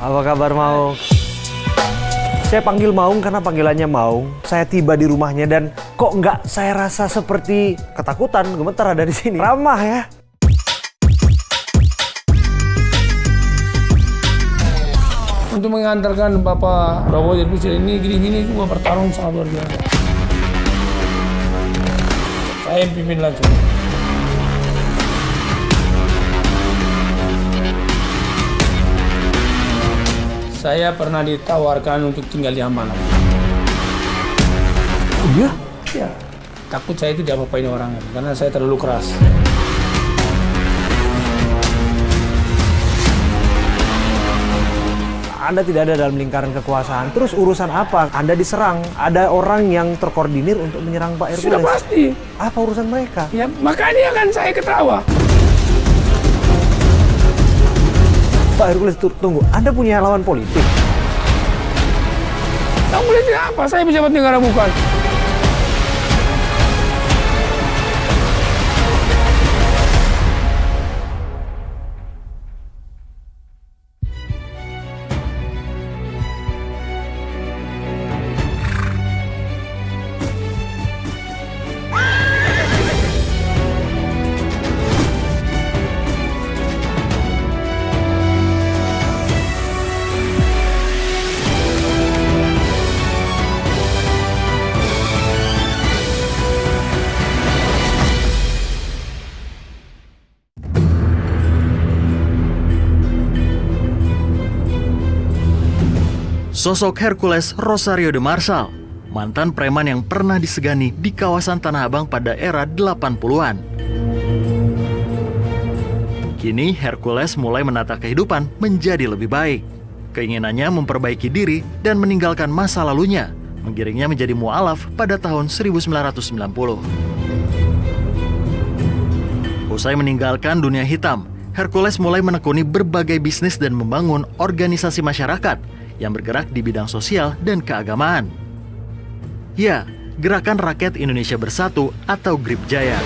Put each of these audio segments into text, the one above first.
Apa kabar Maung? Saya panggil Maung karena panggilannya Maung. Saya tiba di rumahnya dan kok nggak saya rasa seperti ketakutan, gemetar ada di sini. Ramah ya. Untuk mengantarkan Bapak Prabowo jadi presiden ini gini-gini cuma bertarung sangat luar biasa. Saya yang pimpin langsung. Saya pernah ditawarkan untuk tinggal di Hambalang. Oh iya? Ya, takut saya itu diapa-apain orang karena saya terlalu keras. Anda tidak ada dalam lingkaran kekuasaan. Terus urusan apa? Anda diserang. Ada orang yang terkoordinir untuk menyerang Pak Hercules. Sudah pasti. Apa urusan mereka? Ya, makanya kan saya ketawa. Pak Hercules, tunggu. Anda punya lawan politik? Lawan politik apa? Saya pejabat negara bukan. Sosok Hercules Rosario de Marsal, mantan preman yang pernah disegani di kawasan Tanah Abang pada era 80-an. Kini Hercules mulai menata kehidupan menjadi lebih baik. Keinginannya memperbaiki diri dan meninggalkan masa lalunya, menggiringnya menjadi mu'alaf pada tahun 1990. Usai meninggalkan dunia hitam, Hercules mulai menekuni berbagai bisnis dan membangun organisasi masyarakat yang bergerak di bidang sosial dan keagamaan. Ya, Gerakan Rakyat Indonesia Bersatu atau GRIP Jaya.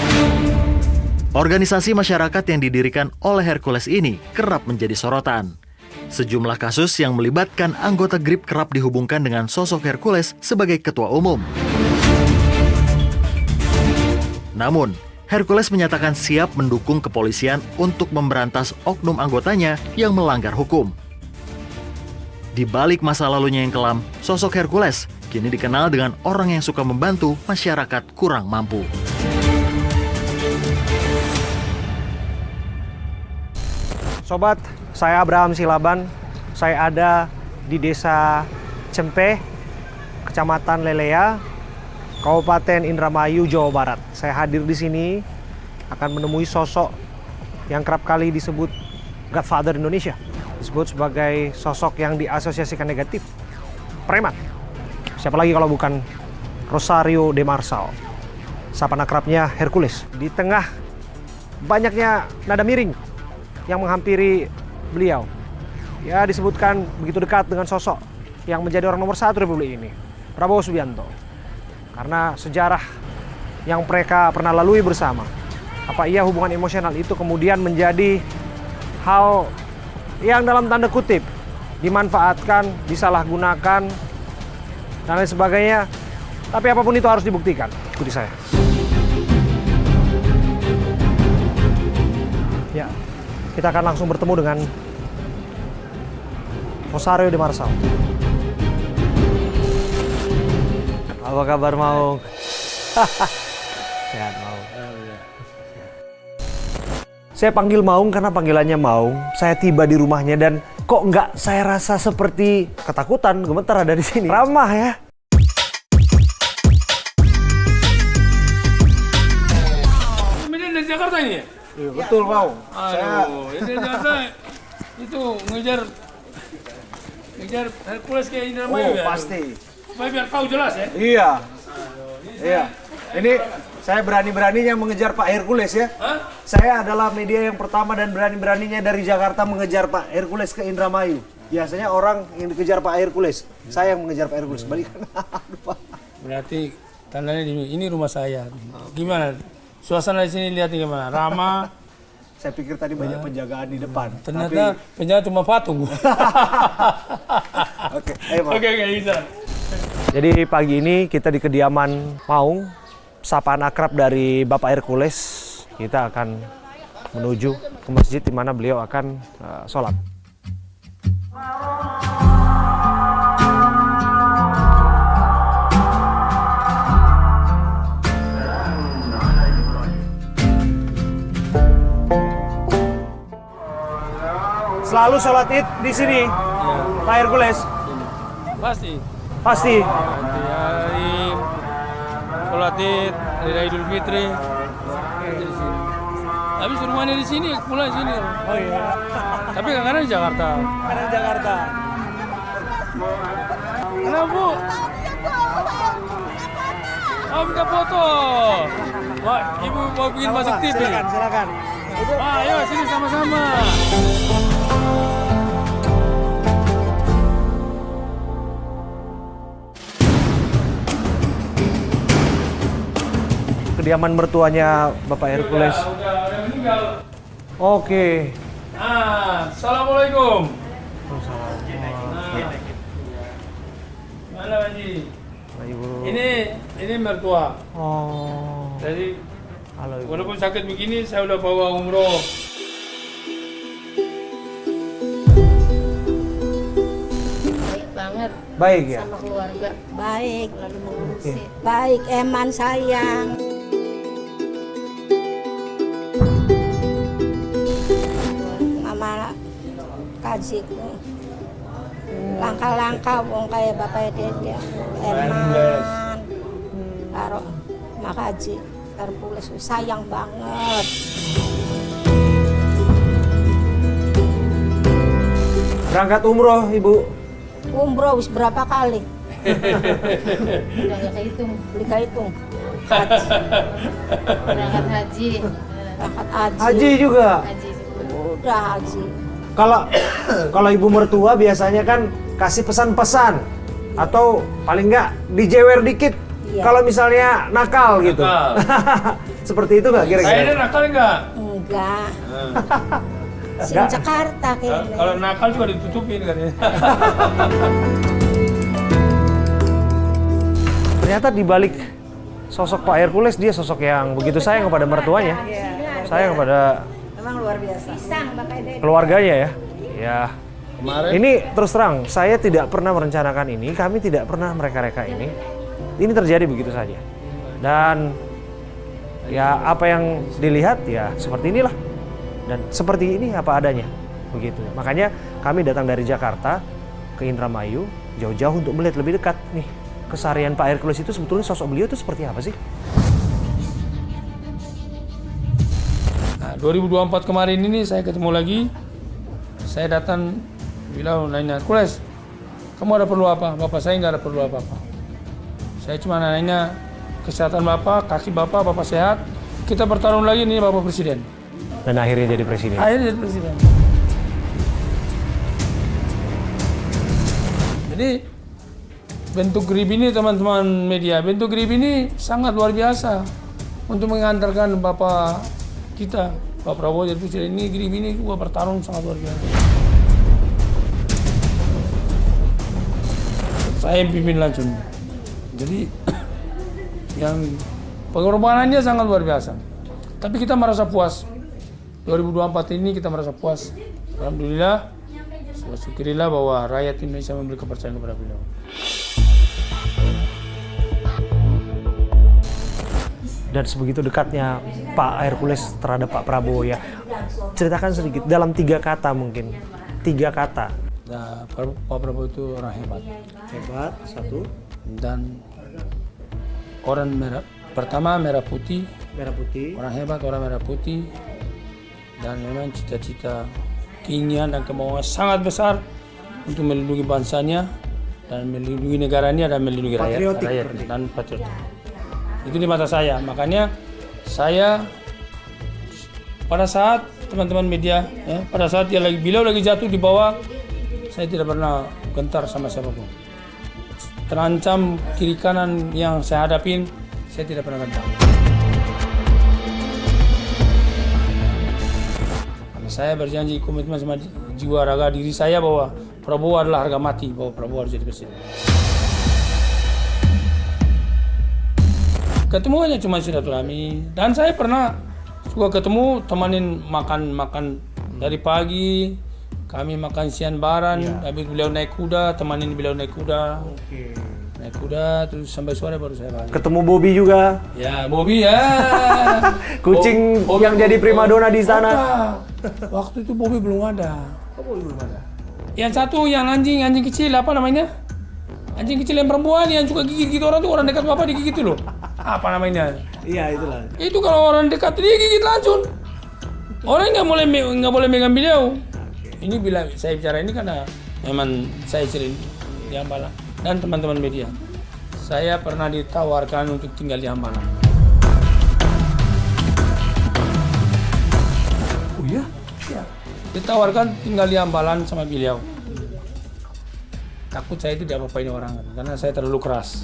Organisasi masyarakat yang didirikan oleh Hercules ini kerap menjadi sorotan. Sejumlah kasus yang melibatkan anggota GRIP kerap dihubungkan dengan sosok Hercules sebagai ketua umum. Namun, Hercules menyatakan siap mendukung kepolisian untuk memberantas oknum anggotanya yang melanggar hukum. Di balik masa lalunya yang kelam, sosok Hercules kini dikenal dengan orang yang suka membantu masyarakat kurang mampu. Sobat, saya Abraham Silaban. Saya ada di Desa Cempe, Kecamatan Lelea, Kabupaten Indramayu, Jawa Barat. Saya hadir di sini akan menemui sosok yang kerap kali disebut Godfather Indonesia. Disebut sebagai sosok yang diasosiasikan negatif, preman. Siapa lagi kalau bukan Rosario de Marsal, sapa akrabnya Hercules. Di tengah banyaknya nada miring yang menghampiri beliau, ya disebutkan begitu dekat dengan sosok yang menjadi orang nomor satu Republik ini, Prabowo Subianto. Karena sejarah yang mereka pernah lalui bersama, apa iya hubungan emosional itu kemudian menjadi hal yang dalam tanda kutip dimanfaatkan, disalahgunakan, dan lain sebagainya. Tapi apapun itu harus dibuktikan. Ikuti saya. Ya, kita akan langsung bertemu dengan Rosario de Marsal. Apa kabar Maung? Sehat Maung. Saya panggil Maung karena panggilannya Maung. Saya tiba di rumahnya dan kok nggak saya rasa seperti ketakutan, gemetar ada di sini. Ramah ya. Ini dari Jakarta ini ya? Iya, betul Maung. Aduh, ini dari Jakarta itu ngejar Hercules kayak Indramayu ya? Pasti. Supaya biar tahu jelas ya? Iya. Iya. Ini saya berani-beraninya mengejar Pak Hercules ya. Hah? Saya adalah media yang pertama dan berani-beraninya dari Jakarta mengejar Pak Hercules ke Indramayu. Biasanya orang yang dikejar Pak Hercules. Saya yang mengejar Pak Hercules. Balikan. Berarti tandanya ini rumah saya. Gimana? Suasana di sini lihat gimana? Ramah, Saya pikir tadi banyak penjagaan di depan. Ternyata penjaga cuma patung. Oke, ayo Pak. Oke, bisa. Jadi pagi ini kita di kediaman Maung, sapaan akrab dari Bapak Hercules. Kita akan menuju ke masjid di mana beliau akan sholat. Selalu sholat id di sini, Pak Hercules? Pasti. Pasti. Hari sholat id, hari Idul Fitri. Di sini. Habis rumahnya di sini, pulang sini. Oh iya. Tapi kadang-kadang di Jakarta. Karena Jakarta. Kenapa, Bu? Oh, minta foto. Wah, Ibu mau bikin masuk TV. Silakan. Ayo sini sama-sama. Kediaman mertuanya Bapak Hercules. Udah meninggal. Oke. Assalamualaikum. Mana Haji? Ibu. Ini mertua. Oh. Jadi Halo Ibu. walaupun sakit begini, saya udah bawa umroh. Baik banget Baik ya. sama keluarga. Baik, lalu mengurusi. Baik, eman sayang. Mama kaji langkah-langkah wong kayak bapak dede eman karo makaji Hercules sayang banget. Berangkat umroh Ibu. Umroh wis berapa kali? Udah gak kehitung. Beli kehitung. Haji. Berangkat haji. Berangkat haji. Haji juga. Haji. Udah haji. Kalau ibu mertua biasanya kan kasih pesan-pesan atau paling nggak dijewer dikit. Iya. Kalau misalnya nakal gitu. Nakal. Seperti itu nggak Saya ini kira-kira? nakal enggak? Enggak. Sing Enggak. Jakarta kayaknya. Kalau nakal juga ditutupin kan ya. Ternyata di balik sosok Pak Hercules dia sosok yang begitu sayang kepada mertuanya. Sayang kepada Emang luar biasa. Pisang bapak dede. keluarganya ya. Ya. Kemarin Ini terus terang, saya tidak pernah merencanakan ini, kami tidak pernah mereka-reka ini. Ini terjadi begitu saja. Dan ya apa yang dilihat ya seperti inilah. Dan seperti ini apa adanya. Begitu. Makanya kami datang dari Jakarta ke Indramayu jauh-jauh untuk melihat lebih dekat nih keseharian Pak Hercules itu sebetulnya sosok beliau itu seperti apa sih? Nah, 2024 kemarin ini saya ketemu lagi. Saya datang bilang nanya, Hercules, kamu ada perlu apa? Bapak saya nggak ada perlu apa-apa. Saya cuma nanya kesehatan Bapak, kaki Bapak sehat. Kita bertarung lagi nih Bapak Presiden. Dan akhirnya jadi presiden. Akhirnya jadi Presiden. Jadi bentuk grip ini teman-teman media, bentuk grip ini sangat luar biasa untuk mengantarkan Bapak kita, Pak Prabowo jadi Presiden. Ini grip ini juga bertarung sangat luar biasa. Saya yang pimpin langsung. Jadi yang pengorbanannya sangat luar biasa. Tapi kita merasa puas. 2024 ini kita merasa puas. Alhamdulillah. Syukurilah bahwa rakyat Indonesia memberi kepercayaan kepada beliau. Dan sebegitu dekatnya Pak Hercules terhadap Pak Prabowo ya. Ceritakan sedikit dalam 3 kata mungkin. 3 kata. Nah, Pak Prabowo itu orang hebat. Hebat, satu. Dan orang merah, pertama merah putih, Merah putih. orang hebat, orang merah putih. Dan memang cita-cita, keinginan dan kemauan sangat besar untuk melindungi bangsanya dan melindungi negaranya dan melindungi Patriotik rakyat berarti. dan patriotik. Itu di mata saya. Makanya saya pada saat teman-teman media, ya, pada saat beliau lagi jatuh di bawah, saya tidak pernah gentar sama siapapun. Terancam kiri kanan yang saya hadapin, saya tidak pernah gentar. Saya berjanji komitmen sama jiwa raga diri saya bahwa Prabowo adalah harga mati, bahwa Prabowo harus jadi presiden. Ketemu hanya cuma silaturahmi, dan saya pernah juga ketemu temanin makan dari pagi, kami makan siang bareng, habis beliau naik kuda, temanin beliau naik kuda. Naik kuda terus sampai sore baru saya balik. Ketemu Bobby juga. Ya, Bobby ya. Kucing yang jadi primadona di sana. Waktu itu Bobby belum ada. Bobby belum ada. Yang satu yang anjing kecil apa namanya? Anjing kecil yang perempuan yang suka gigit orang tuh, orang dekat bapak digigit tuh loh. Apa namanya? Iya, itulah. Itu kalau orang dekat dia gigit langsung. Orang nggak boleh megang beliau. Ini bila saya bicara ini karena memang saya sering di Hambalang dan teman-teman media. Saya pernah ditawarkan untuk tinggal di Hambalang. Oh iya? Ya, ditawarkan tinggal di Hambalang sama beliau. Takut saya itu diapa-apain orang karena saya terlalu keras.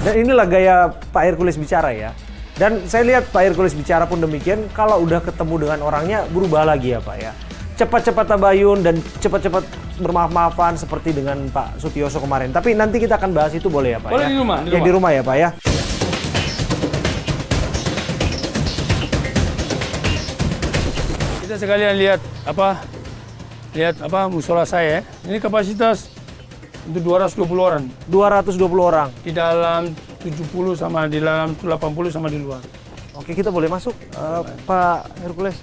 Dan inilah gaya Pak Hercules bicara ya. Dan saya lihat Pak Hercules bicara pun demikian, kalau udah ketemu dengan orangnya berubah lagi ya Pak ya. Cepat-cepat tabayun dan cepat-cepat bermaaf-maafan seperti dengan Pak Sutioso kemarin. Tapi nanti kita akan bahas itu boleh ya Pak Boleh ya? di rumah. Ya di rumah ya Pak ya. Kita sekalian lihat musola saya. Ini kapasitas untuk 220 orang. 220 orang. Di dalam 70 sama di dalam 80 sama di luar. Oke, kita boleh masuk Pak Hercules.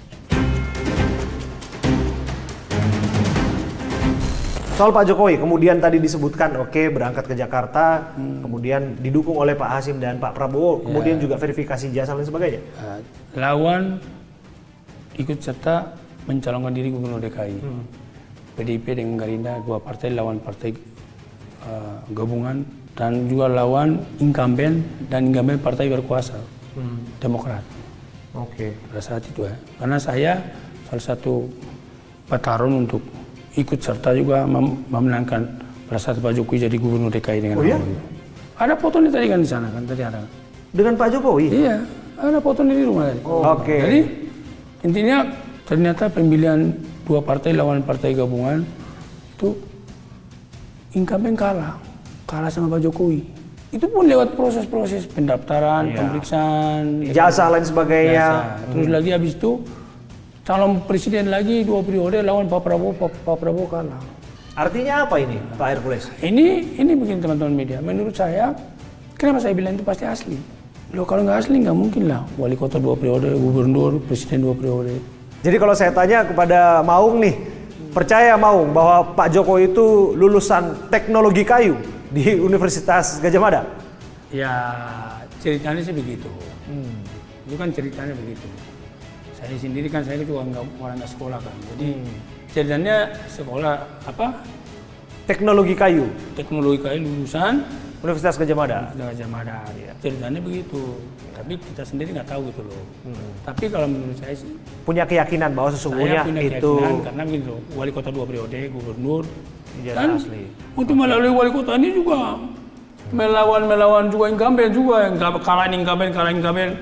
Soal Pak Jokowi, kemudian tadi disebutkan berangkat ke Jakarta, kemudian didukung oleh Pak Hasim dan Pak Prabowo, kemudian juga verifikasi jasa dan sebagainya. Lawan ikut serta mencalonkan diri gubernur DKI. PDIP dengan Gerindra, dua partai lawan partai gabungan, dan juga lawan incumbent partai berkuasa, Demokrat. Pada saat itu ya, karena saya salah satu petarung untuk ikut serta juga memenangkan pada saat Pak Jokowi jadi gubernur DKI dengan Prabowo. Ada fotonya tadi kan di sana kan tadi ada. Dengan Pak Jokowi? Iya, ada fotonya di rumah tadi. Jadi intinya ternyata pemilihan dua partai lawan partai gabungan itu incumbent kalah sama Pak Jokowi. Itu pun lewat proses-proses pendaftaran, pemeriksaan, jasa lain sebagainya. Terus lagi habis itu calon presiden lagi 2 periode lawan Pak Prabowo kalah. Artinya apa ini Pak Hercules? Ini begini teman-teman media. Menurut saya, kenapa saya bilang itu pasti asli? Loh kalau nggak asli nggak mungkin lah. Wali kota 2 periode, gubernur, presiden 2 periode. Jadi kalau saya tanya kepada Maung nih, percaya Maung bahwa Pak Jokowi itu lulusan teknologi kayu di Universitas Gadjah Mada? Ya ceritanya sih begitu. Itu kan ceritanya begitu. Saya sendiri kan saya juga orang nggak sekolah kan. Jadi ceritanya sekolah apa? Teknologi kayu. Teknologi kayu lulusan Universitas Gadjah Mada. Gadjah Mada. Ceritanya begitu. Tapi kita sendiri nggak tahu gitu loh. Tapi kalau menurut saya sih punya keyakinan bahwa sesungguhnya saya punya itu keyakinan karena begini loh, wali kota 2 periode, gubernur, dan asli. Untuk melalui wali kota ini juga melawan juga incumbent juga yang kalahin incumbent,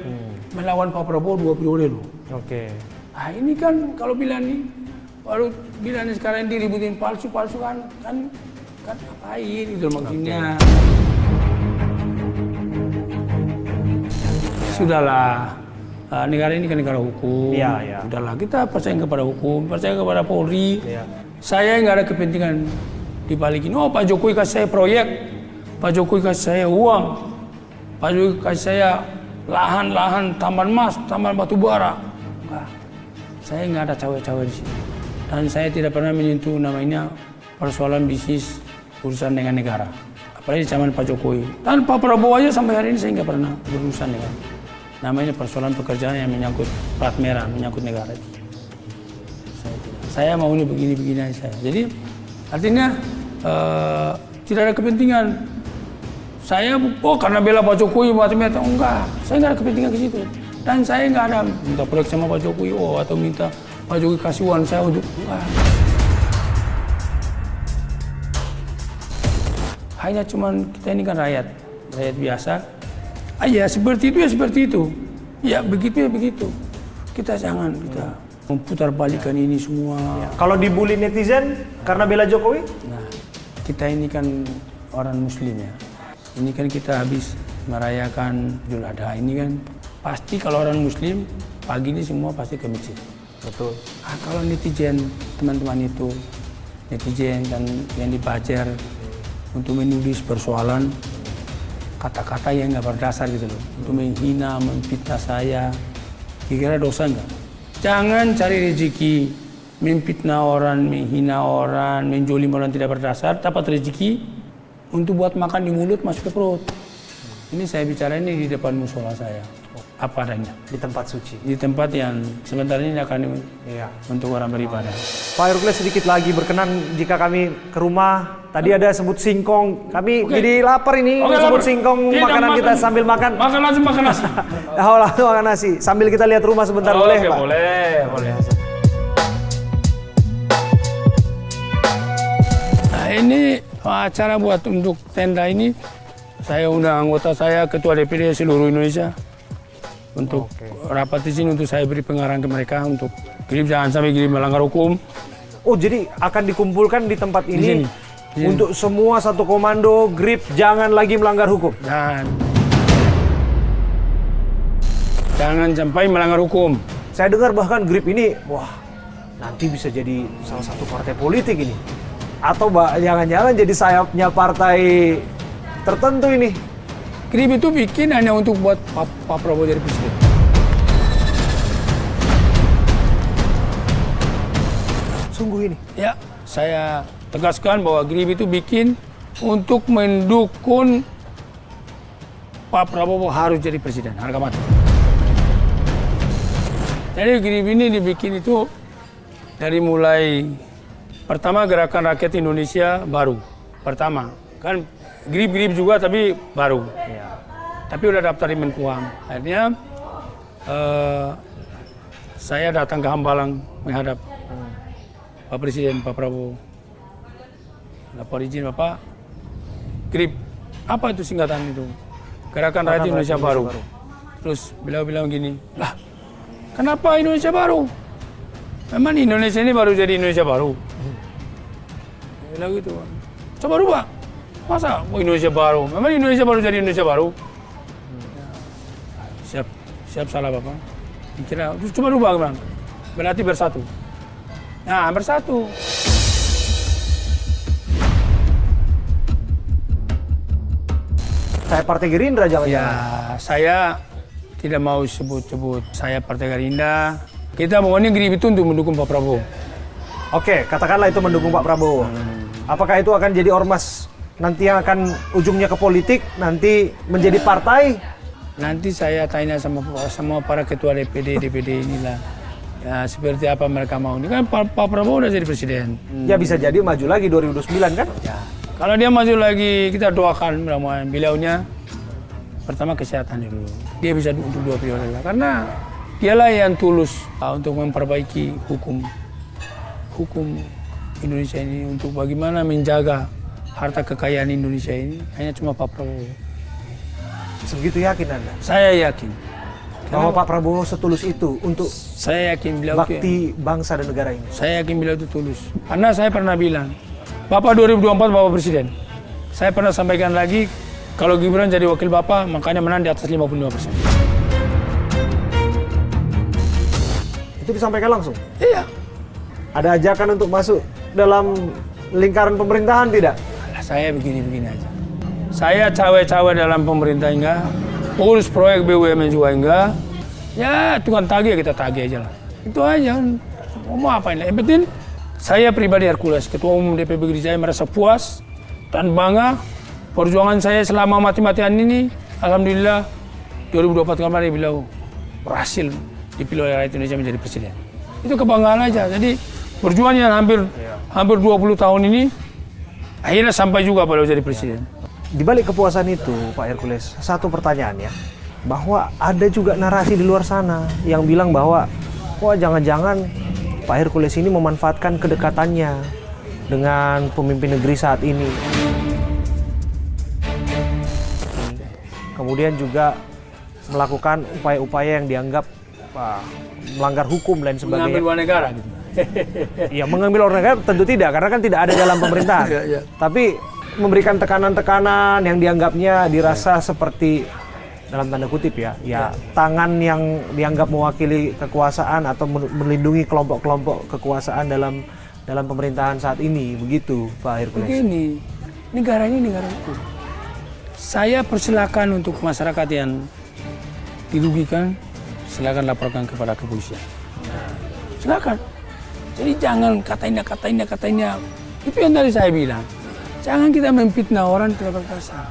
melawan Pak Prabowo 2 periode loh. Nah ini kan kalau bilang nih, baru bilang sekarang diributin palsu kan ngapain gitu maksudnya. Sudahlah, negara ini kan negara hukum. Sudahlah, kita percaya kepada hukum, percaya kepada Polri. Saya nggak ada kepentingan di balik ini. Oh, Pak Jokowi kasih saya proyek, Pak Jokowi kasih saya uang, Pak Jokowi kasih saya lahan tambang emas, tambang batu bara. Enggak, saya nggak ada cawe-cawe di sini. Dan saya tidak pernah menyentuh namanya persoalan bisnis urusan dengan negara. Apalagi zaman Pak Jokowi. Dan Pak Prabowo aja sampai hari ini saya nggak pernah berurusan dengan namanya persoalan pekerjaan yang menyangkut plat merah, menyangkut negara. Saya mau ini begini aja saya. Jadi artinya tidak ada kepentingan. Saya karena bela Pak Jokowi macam-macam enggak. Saya nggak ada kepentingan ke situ. Dan saya nggak ada minta proyek sama Pak Jokowi atau minta Pak Jokowi kasih uang saya untuk enggak. Hanya cuman kita ini kan rakyat biasa. Ya seperti itu. Ya begitu. Kita jangan memutar balikan ini semua. Kalau dibully netizen karena bela Jokowi? Nah, kita ini kan orang Muslim ya. Ini kan kita habis merayakan Idul Adha ini kan. Pasti kalau orang Muslim pagi ini semua pasti ke masjid. Betul. Kalau netizen, teman-teman itu, netizen dan yang dibajar untuk menulis persoalan kata-kata yang nggak berdasar gitu loh. Untuk menghina, memfitnah saya, kira-kira dosa nggak? Jangan cari rezeki, memfitnah orang, menghina orang, menjolim orang tidak berdasar, dapat rezeki untuk buat makan di mulut masuk ke perut. Ini saya bicara ini di depan musola saya, apa adanya. Di tempat suci. Di tempat yang sebentar ini akan untuk orang beribadah. Pak Hercules sedikit lagi berkenan jika kami ke rumah. Tadi ada sebut singkong. Kami jadi lapar ini. Sebut singkong makanan kita sambil makan. Makan nasi. Langsung makan nasi. Sambil kita lihat rumah sebentar boleh, Pak? Boleh. Nah ini acara buat untuk tenda ini. Saya undang anggota saya, Ketua DPD seluruh Indonesia. Untuk rapat di sini untuk saya beri pengarahan ke mereka untuk Grip jangan sampai Grip melanggar hukum. Oh jadi akan dikumpulkan di tempat ini Di sini. untuk semua satu komando Grip jangan lagi melanggar hukum. Jangan sampai melanggar hukum. Saya dengar bahkan Grip ini, wah nanti bisa jadi salah satu partai politik ini. Atau jangan-jangan jadi sayapnya partai tertentu ini. Grip itu bikin hanya untuk buat Pak Prabowo jadi presiden. Sungguh ini? Ya, saya tegaskan bahwa Grip itu bikin untuk mendukung Pak Prabowo harus jadi presiden, harga mati. Jadi Grip ini dibikin itu dari mulai pertama Gerakan Rakyat Indonesia baru. Pertama, kan Grip juga tapi baru. Tapi udah daftar di Menkumham. Akhirnya saya datang ke Hambalang menghadap Pak Presiden, Pak Prabowo. Lapor izin Bapak, Grip, apa itu singkatan itu? Gerakan Rakyat Indonesia Baru. Terus beliau bilang gini, lah kenapa Indonesia Baru? Memang Indonesia ini baru jadi Indonesia Baru. Bilang gitu, coba rubah. Masa Indonesia Baru? Memang Indonesia baru jadi Indonesia Baru? Siap salah Bapak. Dikira, coba rubah Bang. Berarti bersatu. Nah, bersatu. Saya Partai Gerindra jangan-jangan. Ya, saya tidak mau sebut-sebut saya Partai Gerindra. Kita maunya Grip itu untuk mendukung Pak Prabowo. Oke, katakanlah itu mendukung Pak Prabowo. Apakah itu akan jadi ormas nanti yang akan ujungnya ke politik, nanti menjadi partai? Nanti saya tanya sama para ketua DPD inilah. Ya, seperti apa mereka mau. Ini kan Pak Prabowo udah jadi presiden. Ya bisa jadi maju lagi 2029 kan? Ya. Kalau dia maju lagi, kita doakan mudah-mudahan beliaunya pertama kesehatan dulu. Dia bisa untuk 2 periode lah. Karena dialah yang tulus untuk memperbaiki hukum Indonesia ini, untuk bagaimana menjaga harta kekayaan Indonesia ini, hanya cuma Pak Prabowo. Sebegitu yakin Anda? Saya yakin. Bahwa Pak Prabowo setulus itu untuk saya yakin beliau bakti bangsa dan negara ini? Saya yakin beliau itu tulus. Karena saya pernah bilang, Bapak 2024 Bapak Presiden. Saya pernah sampaikan lagi, kalau Gibran jadi wakil Bapak, makanya menang di atas 55%. Itu disampaikan langsung? Iya. Ada ajakan untuk masuk dalam lingkaran pemerintahan tidak? Saya begini-begini aja. Saya cawe-cawe dalam pemerintah enggak, urus proyek BUMN juga enggak. Ya tukang tagih kita tagih aja lah. Itu aja. Mau apa ini? Yang penting saya pribadi Hercules, Ketua Umum DPP Gerindra, saya merasa puas dan bangga perjuangan saya selama mati-matian ini. Alhamdulillah 2024 kemarin beliau berhasil dipilih oleh rakyat Indonesia menjadi presiden. Itu kebanggaan aja. Jadi perjuangan yang hampir 20 tahun ini akhirnya sampai juga beliau jadi presiden. Di balik kepuasan itu, Pak Hercules, satu pertanyaan ya, bahwa ada juga narasi di luar sana yang bilang bahwa, wah jangan-jangan Pak Hercules ini memanfaatkan kedekatannya dengan pemimpin negeri saat ini. Kemudian juga melakukan upaya-upaya yang dianggap melanggar hukum dan Mengambil sebagainya. uang negara gitu. Ya, mengambil uang negara tentu tidak, karena kan tidak ada dalam pemerintahan. Iya. Tapi memberikan tekanan-tekanan yang dianggapnya dirasa seperti dalam tanda kutip ya, tangan yang dianggap mewakili kekuasaan atau melindungi kelompok-kelompok kekuasaan dalam pemerintahan saat ini, begitu Pak Hercules. Begini, negara ini negara hukum. Saya persilakan untuk masyarakat yang dirugikan, silakan laporkan kepada kepolisian. Silakan. Jadi jangan katanya. Itu yang tadi saya bilang. Jangan kita memfitnah orang tidak berdasar.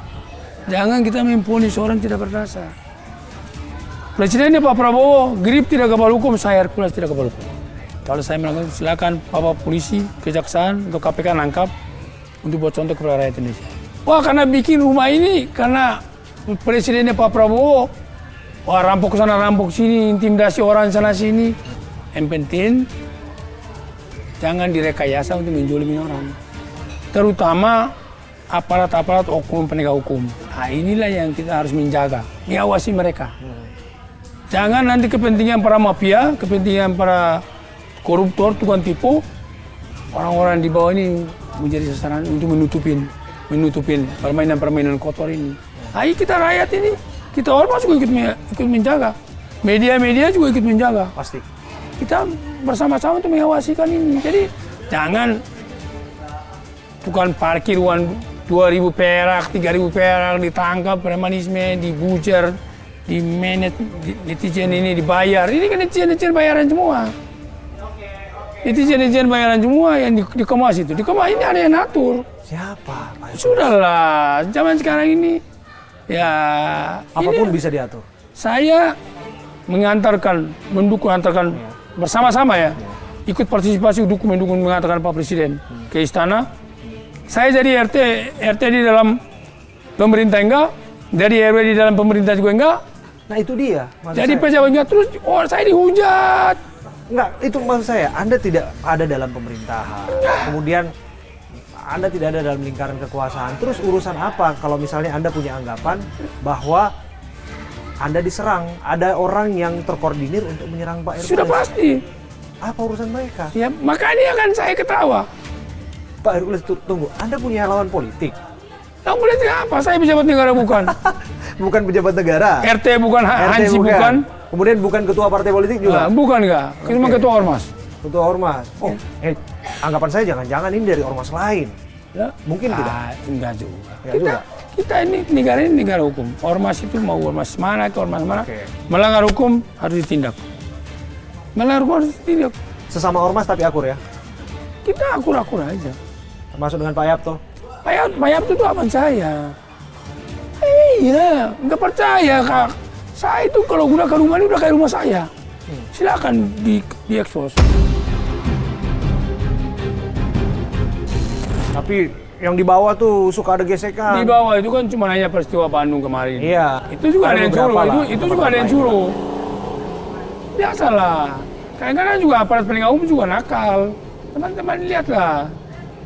Jangan kita memponis orang tidak berdasar. Presidennya Pak Prabowo, Grip tidak kebal hukum, saya Hercules tidak kebal hukum. Kalau saya melakukan, silakan Bapak Polisi, Kejaksaan, atau KPK nangkap untuk buat contoh kepada rakyat Indonesia. Wah, karena bikin rumah ini, karena presidennya Pak Prabowo, wah rampok sana, rampok sini, intimidasi orang sana sini. Yang penting, jangan direkayasa untuk menjolimi orang. Terutama aparat-aparat hukum, penegak hukum. Nah, inilah yang kita harus menjaga, mengawasi mereka. Jangan nanti kepentingan para mafia, kepentingan para koruptor, tukang tipu, orang-orang di bawah ini menjadi sasaran untuk menutupin permainan-permainan kotor ini. Nah, kita rakyat ini, kita ormas juga ikut menjaga. Media-media juga ikut menjaga. Pasti. Kita bersama-sama untuk mengawasikan ini. Jadi jangan tukang parkir uang 2.000 perak, 3.000 perak, ditangkap premanisme, dibujar, di manage, netizen ini dibayar. Ini kan netizen bayaran semua. Netizen bayaran semua yang dikemas itu. Dikemas ini ada yang atur. Siapa? Sudahlah, zaman sekarang ini ya Apapun ini bisa diatur. saya mengantarkan bersama-sama ya. Ikut partisipasi mendukung mengantarkan Pak Presiden ke istana. Saya jadi RT di dalam pemerintah enggak, jadi RW di dalam pemerintah juga enggak. Nah itu dia. maksud Jadi saya. pejabat enggak, terus saya dihujat. Enggak, itu maksud saya. Anda tidak ada dalam pemerintahan. Kemudian Anda tidak ada dalam lingkaran kekuasaan. Terus urusan apa kalau misalnya Anda punya anggapan bahwa Anda diserang, ada orang yang terkoordinir untuk menyerang Pak Hercules? Sudah pasti. Apa urusan mereka? Ya makanya kan saya ketawa. Pak Hercules, tunggu. Anda punya lawan politik? Lawan politik apa? Saya pejabat negara bukan. Bukan pejabat negara? RT bukan, Hansi bukan. Kemudian bukan ketua partai politik juga? Nah, bukan enggak. Cuma ketua ormas. Ketua ormas? Oh, anggapan saya jangan-jangan ini dari ormas lain. Ya. Mungkin tidak? Enggak juga. Enggak Kita ini negara hukum. Ormas itu mau ormas mana ke ormas mana. Oke. Melanggar hukum harus ditindak. Melanggar hukum harus ditindak. Sesama ormas tapi akur ya? Kita akur-akur aja. Termasuk dengan Pak Yapto? Pak Yapto itu abang saya. Iya, nggak percaya Kak. Saya itu kalau gunakan rumah ini udah kayak rumah saya. Silakan diekspos. Tapi yang di bawah tuh suka ada gesekan. Di bawah itu kan cuma hanya peristiwa Bandung kemarin. Iya. Itu juga ada yang beberapa suruh. lah, Itu juga ada yang suruh. Biasalah. Kadang-kadang juga aparat penegak hukum juga nakal. Teman-teman lihatlah.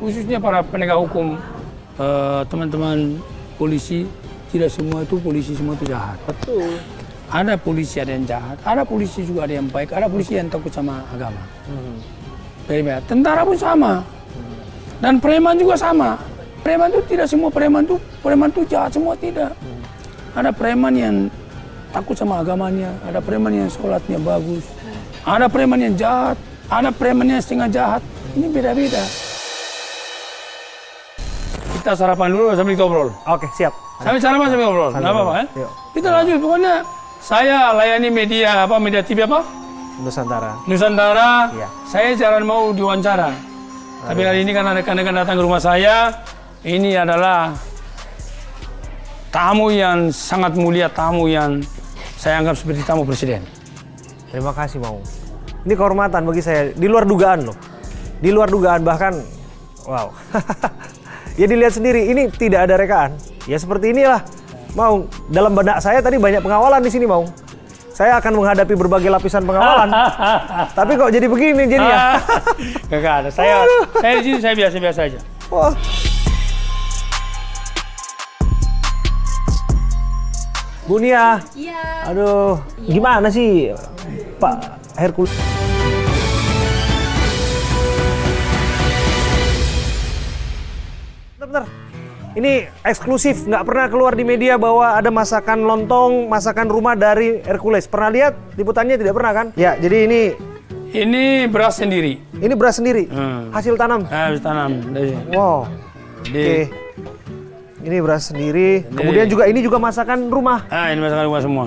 Khususnya para penegak hukum, teman-teman polisi, tidak semua itu polisi semua itu jahat. Betul. Ada polisi ada yang jahat, ada polisi juga ada yang baik, ada polisi yang takut sama agama. Beda. Tentara pun sama. Dan preman juga sama. Preman itu tidak semua preman itu jahat semua tidak. Ada preman yang takut sama agamanya, ada preman yang sholatnya bagus, ada preman yang jahat, ada preman yang setengah jahat. Ini beda-beda. Kita sarapan dulu sambil kita obrol. Oke, siap. Sambil sarapan sambil obrol. Nggak apa-apa ya? Yuk. Kita lanjut. Pokoknya saya layani media TV apa? Nusantara. Nusantara. Iya. Saya jarang mau diwawancara. Tapi hari ini karena rekan-rekan datang ke rumah saya, ini adalah tamu yang sangat mulia, tamu yang saya anggap seperti tamu presiden. Terima kasih, Mau. Ini kehormatan bagi saya. Di luar dugaan loh. Di luar dugaan bahkan, wow. Ya dilihat sendiri, ini tidak ada rekaan. Ya seperti inilah. Mau, dalam benak saya tadi banyak pengawalan di sini, Mau. Saya akan menghadapi berbagai lapisan pengawalan. Tapi kok jadi begini jadinya. Enggak ada. Saya di sini saya biasa-biasa aja. Wah. Bu Nia. Iya. Aduh, gimana sih Pak Hercules? Bentar. Ini eksklusif, nggak pernah keluar di media bahwa ada masakan lontong, masakan rumah dari Hercules. Pernah lihat liputannya? Tidak pernah kan? Ya, jadi Ini beras sendiri. ini beras sendiri, hasil tanam. Habis tanam. Wow. Oke. Ini beras sendiri. Kemudian juga ini juga masakan rumah. Ini masakan rumah semua.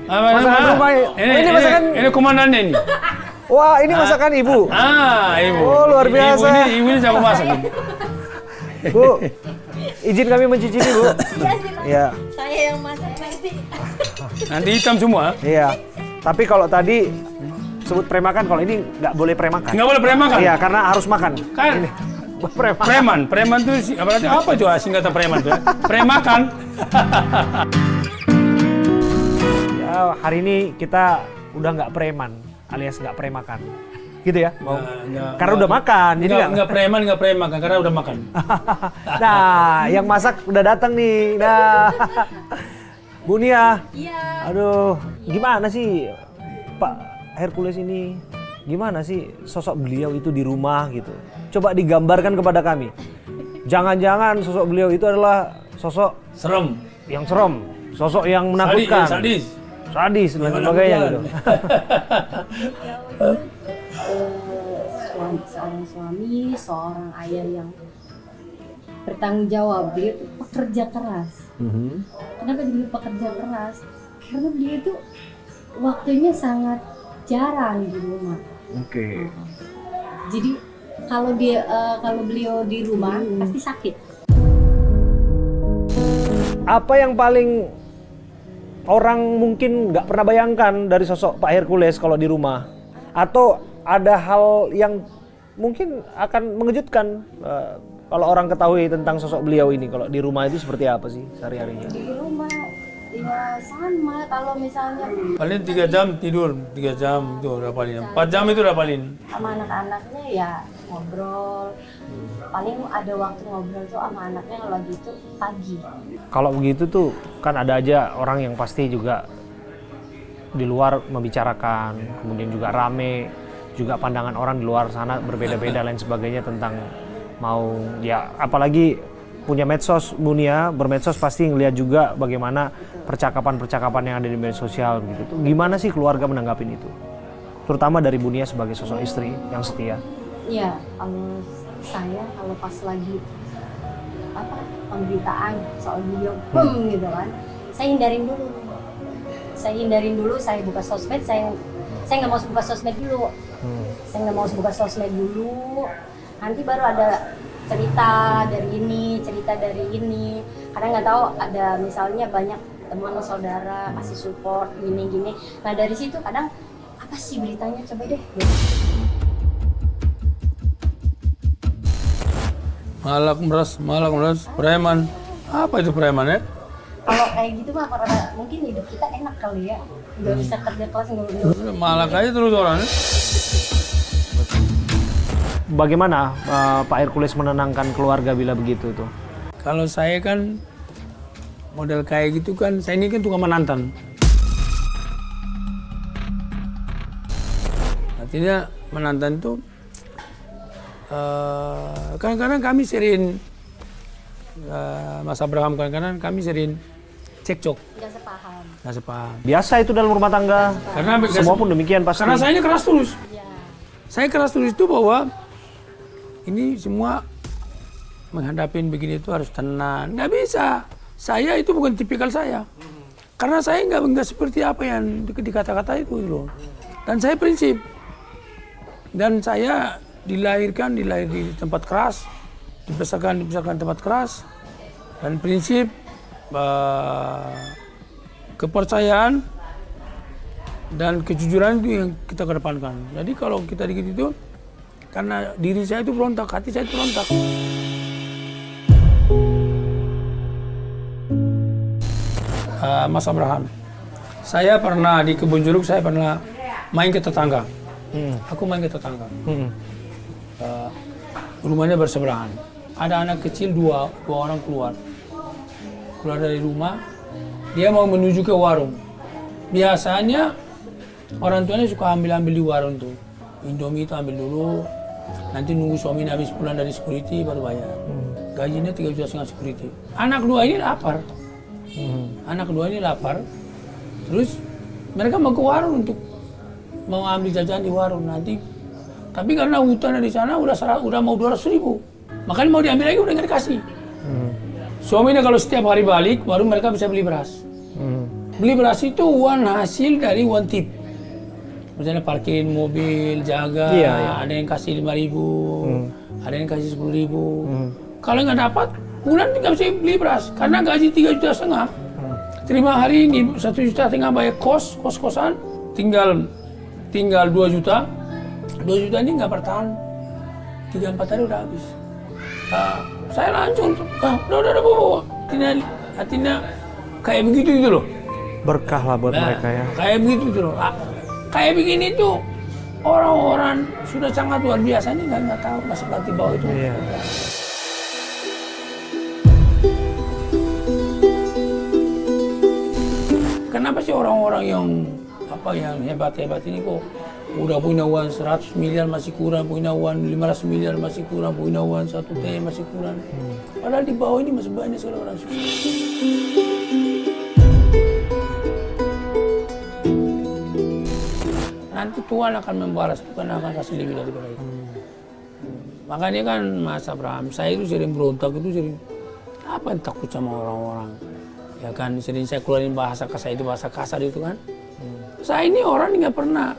Masakan rumah. Ini masakan. Ini komandannya ini. Wah, ini masakan ibu. Ibu. Oh, luar biasa. Ibu ini jago masak ini. Bu, izin kami mencicipi, Bu. Iya. Saya yang masak nanti. Nanti hitam semua. Iya. Tapi kalau tadi sebut premakan, kalau ini nggak boleh premakan. Nggak boleh premakan. Iya, karena harus makan. Kan Ini. Premakan. preman itu berarti apa itu singkatan preman itu? Premakan. Ya, hari ini kita udah nggak preman, alias nggak premakan. Gitu ya? Mau. Karena udah makan, jadi nggak preman, nggak premakan karena udah makan. Nah, yang masak udah datang nih. Nah, Bu Nia. Iya. Aduh, gimana sih Pak Hercules ini? Gimana sih sosok beliau itu di rumah gitu? Coba digambarkan kepada kami. Jangan-jangan sosok beliau itu adalah sosok Serem. yang serem, sosok yang menakutkan, Sadis. dan sebagainya gitu. Seorang suami, seorang ayah yang bertanggung jawab. Beliau itu pekerja keras. Kenapa beliau pekerja keras? Karena beliau itu waktunya sangat jarang di rumah. Oke. Jadi kalau beliau di rumah pasti sakit. Apa yang paling orang mungkin nggak pernah bayangkan dari sosok Pak Hercules kalau di rumah? Atau ada hal yang mungkin akan mengejutkan kalau orang ketahui tentang sosok beliau ini kalau di rumah itu seperti apa sih sehari-harinya? Di rumah ya sama, kalau misalnya Paling 3 jam tidur, 3 jam itu udah paling. 4 jam itu udah paling. sama anak-anaknya ya ngobrol. Paling ada waktu ngobrol tuh sama anaknya kalau gitu pagi. Kalau begitu tuh kan ada aja orang yang pasti juga di luar membicarakan, kemudian juga rame, juga pandangan orang di luar sana berbeda-beda lain sebagainya tentang mau ya apalagi punya medsos, Bu Nia, bermedsos pasti ngelihat juga bagaimana percakapan-percakapan yang ada di media sosial begitu. Gimana sih keluarga menanggapin itu? Terutama dari Bu Nia sebagai sosok istri yang setia. Iya, kalau saya kalau pas lagi pemberitaan soal beliau, gitu kan, saya hindarin dulu. Saya buka sosmed, saya nggak mau buka sosmed dulu. Saya nggak mau buka sosmed dulu. Nanti baru ada cerita dari ini. Kadang nggak tahu ada misalnya banyak teman saudara kasih support gini. Nah dari situ kadang apa sih beritanya, coba deh. Malak meras, preman. Apa itu preman ya? Kalau kayak gitu mah karena mungkin hidup kita enak kali ya, nggak bisa kerja keras nggak. Malak aja terus orang. Bagaimana Pak Hercules menenangkan keluarga bila begitu tuh? Kalau saya kan model kayak gitu kan, saya ini kan tukang menantang. Artinya menantang itu kadang-kadang kami sering Mas Abraham, kadang-kadang kami sering cekcok. Nggak sepaham. Biasa itu dalam rumah tangga. Karena Semua pun demikian pasti. Karena saya ini keras tulus. Ya. Saya keras tulus itu bahwa ini semua menghadapin begini itu harus tenang. Nggak bisa. Saya itu bukan tipikal saya. Karena saya nggak seperti apa yang dikata-kata itu loh. Dan saya prinsip. Dan saya dilahir di tempat keras, dibesarkan tempat keras. Dan prinsip kepercayaan dan kejujuran itu yang kita kedepankan. Jadi kalau kita dikit itu, karena diri saya itu berontak, hati saya itu berontak. Mas Abraham, saya pernah di Kebun Jeruk, saya pernah main ke tetangga. Aku main ke tetangga. Rumahnya bersebelahan. Ada anak kecil dua orang keluar dari rumah, dia mau menuju ke warung. Biasanya orang tuanya suka ambil di warung tuh. Indomie itu ambil dulu, nanti nunggu suami habis pulang dari security baru bayar. Gajinya 3,5 juta security. Anak dua ini lapar. Anak kedua ini lapar. Terus mereka mau ke warung untuk mau ambil jajan di warung nanti. Tapi karena hutan di sana udah mau 200.000. Makanya mau diambil lagi udah nggak dikasih. Suaminya kalau setiap hari balik baru mereka bisa beli beras. Beli beras itu uang hasil dari uang tip. Misalnya parkirin mobil, jaga, ada yang kasih 5.000, ada yang kasih 10.000. Kalau nggak dapat, bulan nggak bisa beli beras karena gaji 3,5 juta. Terima hari ini 1,5 juta bayar kos-kosan, tinggal 2 juta. 2 juta ini nggak bertahan, 3-4 hari udah habis. Saya langsung, udah bawa. Artinya kayak begitu itu loh. Berkah lah buat mereka ya. Kayak begitu itu loh. Kayak begini tuh orang-orang sudah sangat luar biasa nih nggak tahu masih pelatih bawah itu. Iya. Kenapa sih orang-orang yang hebat-hebat ini kok udah punya uang 100 miliar masih kurang, punya uang 500 miliar masih kurang, punya uang 1 T masih kurang. Padahal di bawah ini masih banyak sekali orang sukses. Nanti Tuhan akan membalas, bukan akan kasih lebih daripada itu. Makanya kan Mas Abraham, saya itu sering berontak, itu sering apa yang takut sama orang-orang. Ya kan, sering saya keluarin bahasa kasar itu kan. Saya ini orang nggak pernah,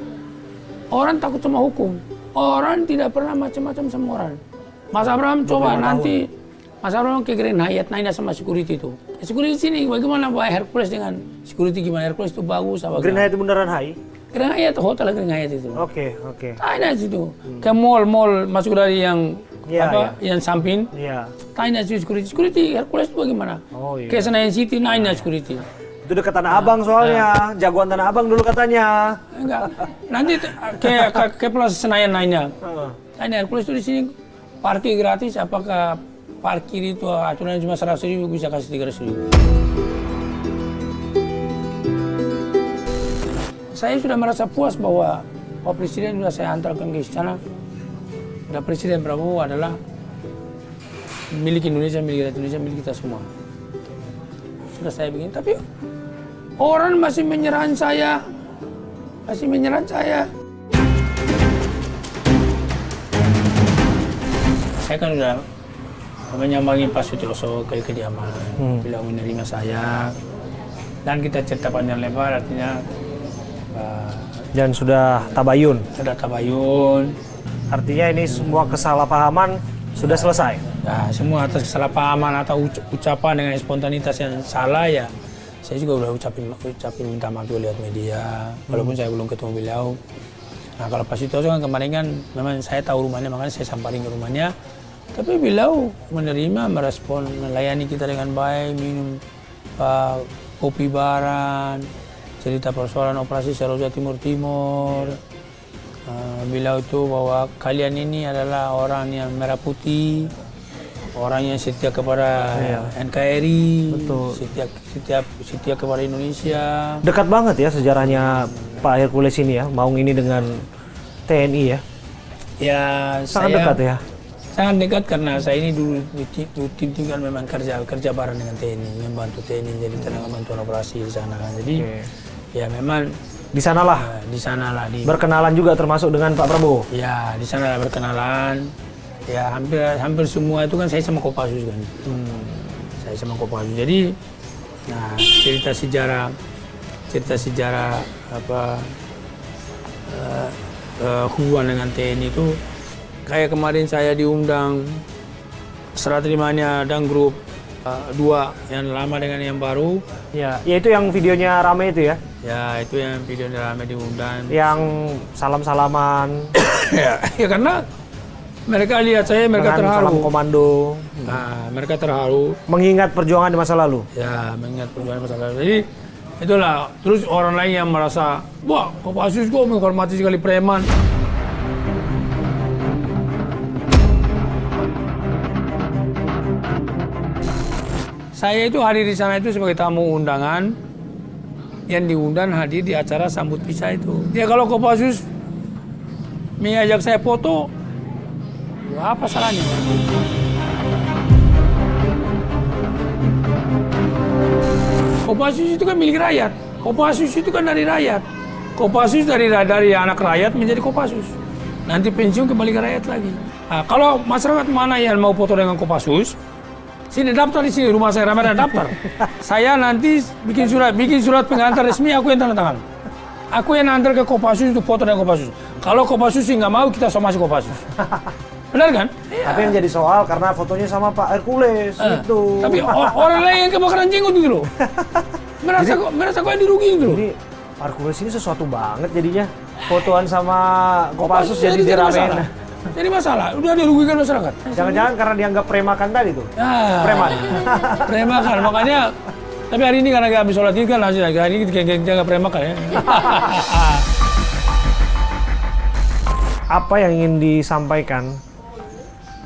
orang takut sama hukum. Orang tidak pernah macam-macam sama orang. Mas Abraham coba nanti, Mas Abraham ke Grand Hyatt nanya sama security itu. Security sini bagaimana Pak Hercules dengan security gimana? Hercules itu bagus apa? Grand Hyatt Bundaran HI? Grand Hyatt, hotel Grand Hyatt itu. Oke. Tanya situ. Ke mall masuk dari yang yang samping. Iya. Tanya security Hercules itu bagaimana? Oh iya. Ke Senayan City nanya security. Itu dekat Tanah Abang soalnya, jagoan Tanah Abang dulu katanya. Enggak. Nanti ke Plaza Senayan nanya. Tanya Hercules itu di sini parkir gratis, apakah parkir itu aturan cuma 100.000 bisa kasih 300.000? Saya sudah merasa puas bahwa Pak Presiden sudah saya antarkan ke istana. Dan Presiden Prabowo adalah milik Indonesia, milik rakyat Indonesia, milik kita semua. Sudah saya begini, tapi orang masih menyerang saya. Saya kan sudah menyambangi Pak Sutioso ke kediaman, beliau menerima saya, dan kita cerita panjang lebar, artinya Dan sudah tabayun. Artinya ini semua kesalahpahaman sudah selesai. Nah, semua atas kesalahpahaman atau ucapan dengan spontanitas yang salah ya, saya juga udah ucapin minta maaf lihat media, walaupun saya belum ketemu beliau. Nah, kalau Pak Sutioso kan kemarin kan memang saya tahu rumahnya, makanya saya samperin ke rumahnya. Tapi beliau menerima, merespon, melayani kita dengan baik, minum kopi bareng, cerita persoalan operasi Seroja Timur. Beliau itu bahwa kalian ini adalah orang yang merah putih, orang yang setia kepada NKRI, betul. setia kepada Indonesia. Dekat banget ya sejarahnya Pak Hercules ini ya, Maung ini dengan TNI ya. Ya, sangat dekat ya. Sangat dekat karena saya ini dulu tim kan memang kerja bareng dengan TNI, membantu TNI jadi tenaga bantuan operasi di sana. Jadi ya memang di sanalah. Berkenalan juga termasuk dengan Pak Prabowo. Ya, di sana berkenalan. Ya hampir semua itu kan saya sama Kopassus kan. Saya sama Kopassus. Jadi nah cerita sejarah hubungan dengan TNI itu kayak kemarin saya diundang serah terimanya dan grup 2 yang lama dengan yang baru. Ya itu yang videonya rame itu ya? Ya, itu yang videonya rame diundang. Yang salam-salaman. ya karena mereka lihat saya, mereka terharu. Salam komando. Nah, mereka terharu. Mengingat perjuangan di masa lalu. Ya, mengingat perjuangan di masa lalu. Jadi itulah. Terus orang lain yang merasa, wah, Kopassus kok menghormati sekali preman. Saya itu hadir di sana itu sebagai tamu undangan. yang diundang hadir di acara sambut pisah itu. Ya kalau Kopassus mengajak saya foto, apa salahnya? Kopassus itu kan milik rakyat. Kopassus itu kan dari rakyat. Kopassus dari anak rakyat menjadi Kopassus. Nanti pensiun kembali ke rakyat lagi. Nah, kalau masyarakat mana yang mau foto dengan Kopassus, sini daftar di sini, rumah saya ramai ada daftar. Saya nanti bikin surat pengantar resmi, aku yang tanda tangan. Aku yang antar ke Kopassus itu foto dengan Kopassus. Kalau Kopassus sih nggak mau, kita somasi Kopassus. Benar kan? Tapi yang jadi soal karena fotonya sama Pak Hercules itu. Tapi orang lain yang kebakaran jenggot gitu loh. Merasa kok yang dirugiin gitu loh. Jadi Hercules ini sesuatu banget jadinya. Fotoan sama Kopassus jadi diramein. Jadi masalah, udah dirugikan masyarakat. Jangan-jangan karena dianggap premakan tadi tuh. Ya, Preman. Premakan, makanya. Tapi hari ini karena habis sholat id kan langsung hari ini geng-geng premakan ya. Apa yang ingin disampaikan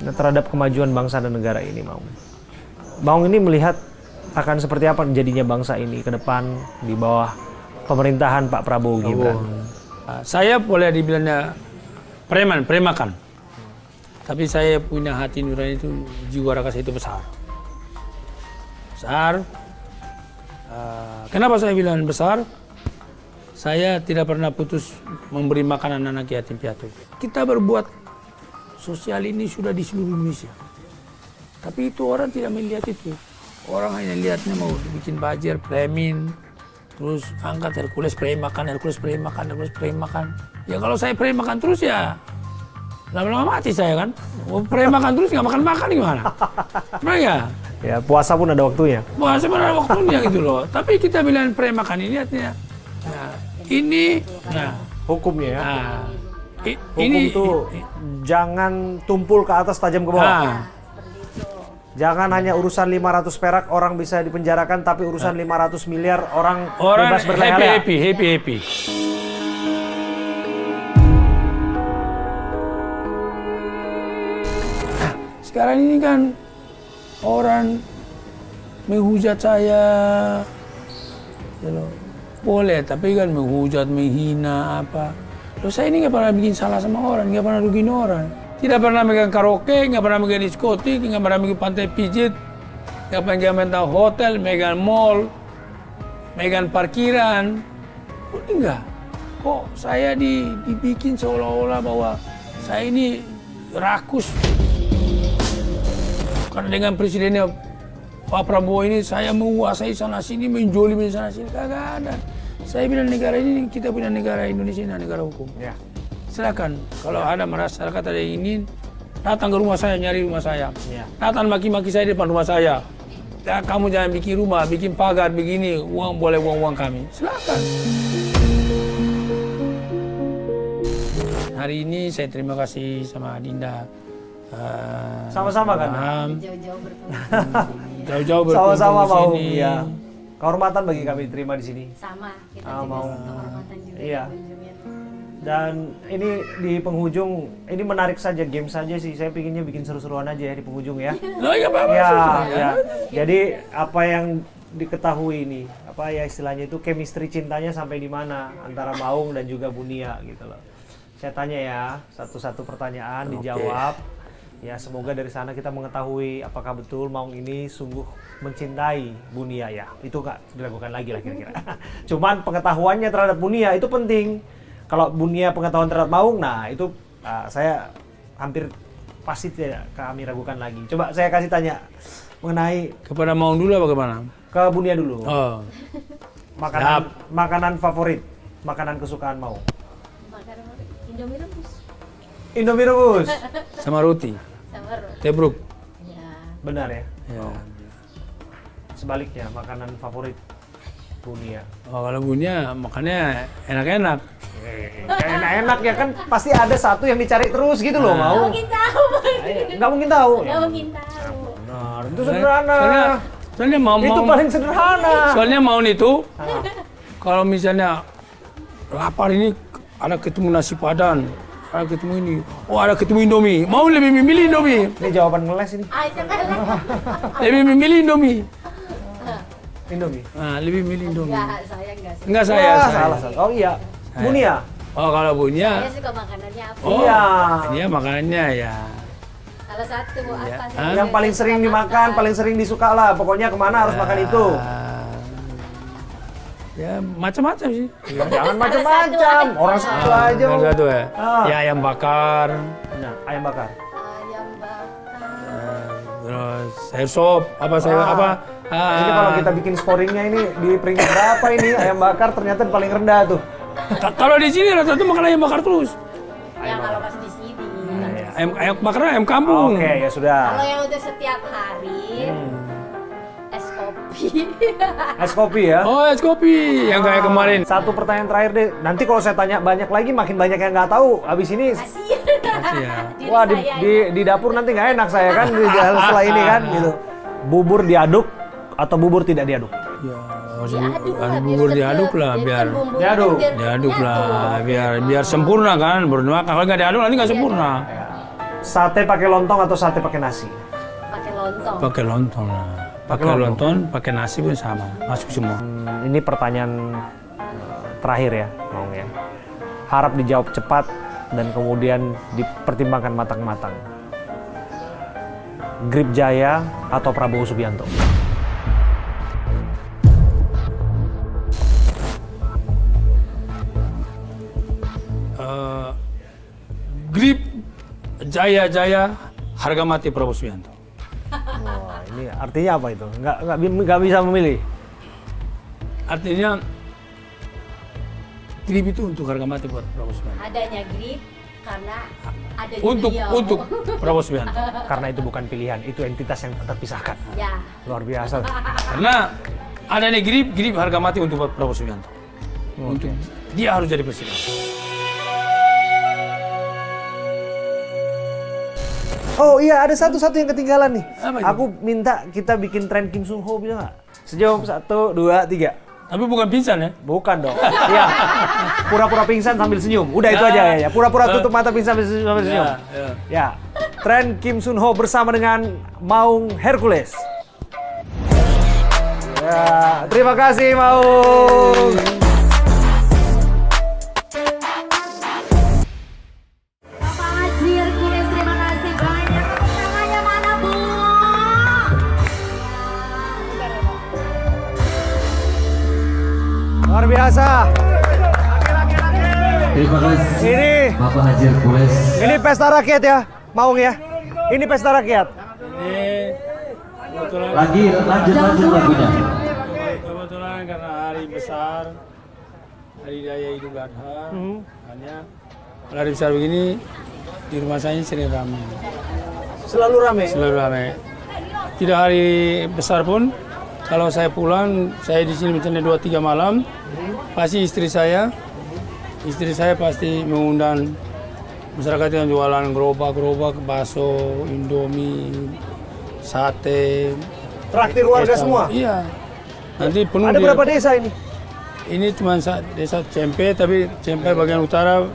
terhadap kemajuan bangsa dan negara ini, Maung? Maung ini melihat akan seperti apa jadinya bangsa ini ke depan di bawah pemerintahan Pak Prabowo Gibran. Saya boleh dibilangnya premakan. Tapi saya punya hati nurani itu, jiwa raga saya itu besar. Besar. Kenapa saya bilang besar? Saya tidak pernah putus memberi makan anak-anak yatim piatu. Kita berbuat sosial ini sudah di seluruh Indonesia. Tapi itu orang tidak melihat itu. Orang hanya lihatnya mau bikin bazir, premin, terus angkat Hercules premakan. Ya kalau saya premakan terus ya lama-lama mati saya kan. Premakan terus nggak makan gimana? Nah ya. Ya, puasa pun ada waktunya. Puasa pun ada waktunya gitu loh. Tapi kita bilang premakan ini artinya, nah, ini, nah, Hukumnya ya. nah, Hukum tuh jangan tumpul ke atas tajam ke bawah. nah, Jangan hanya urusan 500 perak orang bisa dipenjarakan, tapi urusan 500 miliar orang bebas berleha-leha. happy. Nah, sekarang ini kan orang menghujat saya, you know, boleh, tapi kan menghujat, menghina apa. Loh, saya ini nggak pernah bikin salah sama orang, nggak pernah rugiin orang. Tidak pernah megang karaoke, nggak pernah megang diskotik, nggak pernah megang pantai pijit, nggak pernah megang hotel, megang mall, megang parkiran. Kok enggak? Kok saya dibikin seolah-olah bahwa saya ini rakus. Karena dengan presidennya Pak Prabowo ini saya menguasai sana sini, menjolimi sana sini, kagak ada. Saya bilang negara ini, kita punya negara Indonesia ini negara hukum. Ya. Silakan, kalau ada masyarakat ada yang ingin datang ke rumah saya, nyari rumah saya. Ya. Datang maki-maki saya di depan rumah saya. Ya, kamu jangan bikin rumah, bikin pagar begini, uang boleh uang kami. Silakan. Hari ini saya terima kasih sama Adinda. Sama-sama kan? Jauh-jauh bertemu. Jauh-jauh berkunjung Sama-sama di mau. sini. Ya. Kehormatan bagi kami terima di sini. Sama, kita mau. juga kehormatan juga. Iya. kunjungan. Dan ini di penghujung, ini menarik saja, game saja sih. Saya pinginnya bikin seru-seruan aja ya di penghujung ya. Loh, ya apa-apa. Ya. Jadi apa yang diketahui ini, apa ya istilahnya itu chemistry cintanya sampai di mana antara Maung dan juga Bunia gitu loh. Saya tanya ya, satu-satu pertanyaan dijawab. Ya semoga dari sana kita mengetahui apakah betul Maung ini sungguh mencintai Bunia ya. Itu nggak dilakukan lagi lah kira-kira. Cuman pengetahuannya terhadap Bunia itu penting. Kalau Bunia pengetahuan terhadap Maung, nah itu saya hampir pasti tidak kami ragukan lagi. Coba saya kasih tanya mengenai Kepada Maung dulu apa kemana? ke Bunia dulu. Oh, Makanan favorit, makanan kesukaan Maung. Makanan Indomie rebus Indomie rebus. sama roti, sama roti. tebruk. Ya. Benar ya? Ya. Sebaliknya, makanan favorit Bunia. Oh, kalau Bunia makannya enak-enak. Enak-enak ya kan, pasti ada satu yang dicari terus gitu loh, Nggak Maung. mungkin tahu. Nggak mungkin tahu. Nggak mungkin tahu. Benar, itu sederhana. Soalnya mau Itu paling sederhana. Soalnya Maung itu kalau misalnya lapar ini ada ketemu nasi padang, ada ketemu ini, oh ada ketemu Indomie, Maung lebih memilih Indomie, Ini jawaban ngeles ini. Ah, jangan. lebih memilih Indomie. Indomie. Nah, lebih memilih Indomie. Enggak, saya enggak Enggak saya. Wah, saya. salah. Oh iya. Bunia. Oh kalau Bunia, Saya suka makanannya apa? oh, Iya. dia makanannya ya. Salah satu Iya. apa? Hah? Yang paling sering dimakan, paling sering disuka lah. Pokoknya kemana harus makan itu. Ya macam-macam sih. Jangan macam-macam. Orang satu aja. Orang satu ya. Ah. Ya ayam bakar, Nah, ayam bakar. Ayam bakar. terus sayur sop, apa sayur Ah. apa? Ini kalau kita bikin scoringnya ini di peringkat berapa ini ayam bakar ternyata paling rendah tuh. Kalau di sini rata-rata makan ayam bakar terus. Ya kalau pas di sini. Ayam bakar ayam kampung. Oke, ya sudah. Kalau yang untuk setiap hari, es kopi. Es kopi ya. Oh es kopi yang kayak kemarin. Satu pertanyaan terakhir deh. Nanti kalau saya tanya banyak lagi, makin banyak yang nggak tahu. Habis ini, Kasian. Iya. Diri wah saya di dapur nanti nggak enak saya kan di jalan setelah ini kan gitu. Bubur diaduk atau bubur tidak diaduk? Ya, harus diaduk lah, biar bubur sedap. diaduk lah Jadi biar kan bumbunya Diaduk. biar diaduk nyatu. lah biar sempurna kan baru dimakan. Kalau nggak diaduk nanti nggak sempurna. Sate pakai lontong atau sate pakai nasi? Pakai lontong. Pakai lontong lah. Pakai lontong. lontong, pakai nasi pun sama, masuk semua. Ini pertanyaan terakhir ya, Maung ya. Harap dijawab cepat dan kemudian dipertimbangkan matang-matang. Grip Jaya atau Prabowo Subianto? Grip Jaya harga mati Prabowo Subianto. Wah, ini artinya apa itu? Nggak bisa memilih. Artinya grip itu untuk harga mati buat Prabowo Subianto. Adanya grip karena adanya Untuk beliau. Prabowo Subianto. Karena itu bukan pilihan, itu entitas yang terpisahkan. Ya. Luar biasa. Karena adanya grip harga mati untuk Prabowo Subianto. Untuk dia harus jadi presiden. Oh iya, ada satu yang ketinggalan nih. Apa itu? Aku minta kita bikin tren Kim Sun Ho bisa nggak? Sejauh 1, 2, 3. Tapi bukan pingsan ya. Bukan dong. Iya. Pura-pura pingsan sambil senyum. Udah itu aja ya. Pura-pura tutup mata pingsan sambil senyum. Ya. Ya. Tren Kim Sun Ho bersama dengan Maung Hercules. Ya, terima kasih Maung. Bapak Haji Hercules, terima kasih banyak. Tepuk tangannya mana, Bu? Luar biasa. Terima kasih Ini Bapak Haji Hercules. ini pesta rakyat ya, Maung ya. Ini pesta rakyat. Ini kebetulan Lagi lanjut lagunya. kebetulan karena hari besar, hari raya Idul Adha, hanya kalau hari besar begini di rumah saya sering ramai. Selalu rame. Selalu ramai. Tidak hari besar pun, kalau saya pulang, saya di sini misalnya 2-3 malam, pasti istri saya pasti mengundang masyarakat yang jualan gerobak, bakso, indomie, sate. Traktir warga pesta. semua. Iya. Nanti penuh Ada dia. berapa desa ini? Ini cuma desa Cempe, tapi Cempe bagian utara,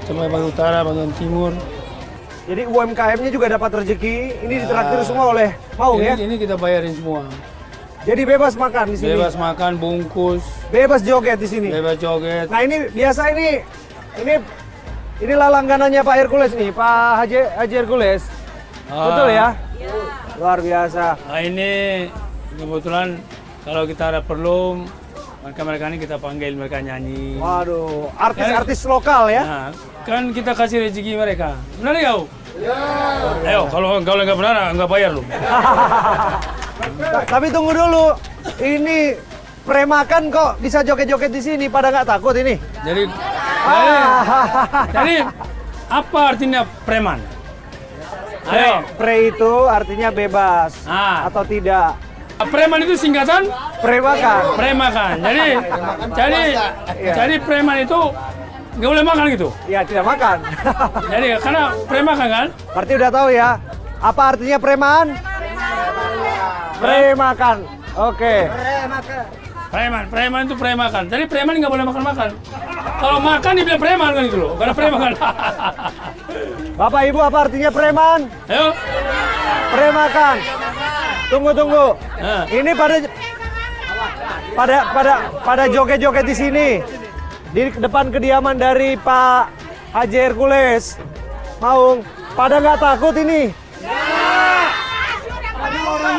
Cempe bagian utara, bagian timur. Jadi UMKM-nya juga dapat rezeki. Ini ditraktir semua oleh Maung ya. Ini kita bayarin semua. Jadi bebas makan di sini. Bebas makan, bungkus, Bebas joget di sini. bebas joget. Nah ini biasa inilah langganannya Pak Hercules nih, Pak Haji Hercules. Betul ya? Luar biasa. Nah ini kebetulan kalau kita ada perlu, mereka ini kita panggil mereka nyanyi. Waduh, artis-artis lokal ya? Nah, kan kita kasih rezeki mereka. Benar nggak? Ayo, kalau nggak benar nggak bayar lu. Tapi tunggu dulu, ini premakan kok bisa joget-joget di sini, pada nggak takut ini? Jadi apa artinya preman? Ayo. Pre itu artinya bebas Ah. atau tidak. Preman itu singkatan Premakan. premakan. Jadi preman itu nggak boleh makan gitu. Ya tidak makan. Jadi karena premakan kan? Berarti udah tahu ya, apa artinya preman? Premakan. Oke. Preman itu premakan. Jadi preman nggak boleh makan. Kalau makan dibilang preman kan gitu loh. Karena premakan. Bapak Ibu apa artinya preman? Ayo. Premakan. Tunggu. Nah. Ini pada pada joget-joget di sini. Di depan kediaman dari Pak Haji Hercules Maung. Pada nggak takut ini?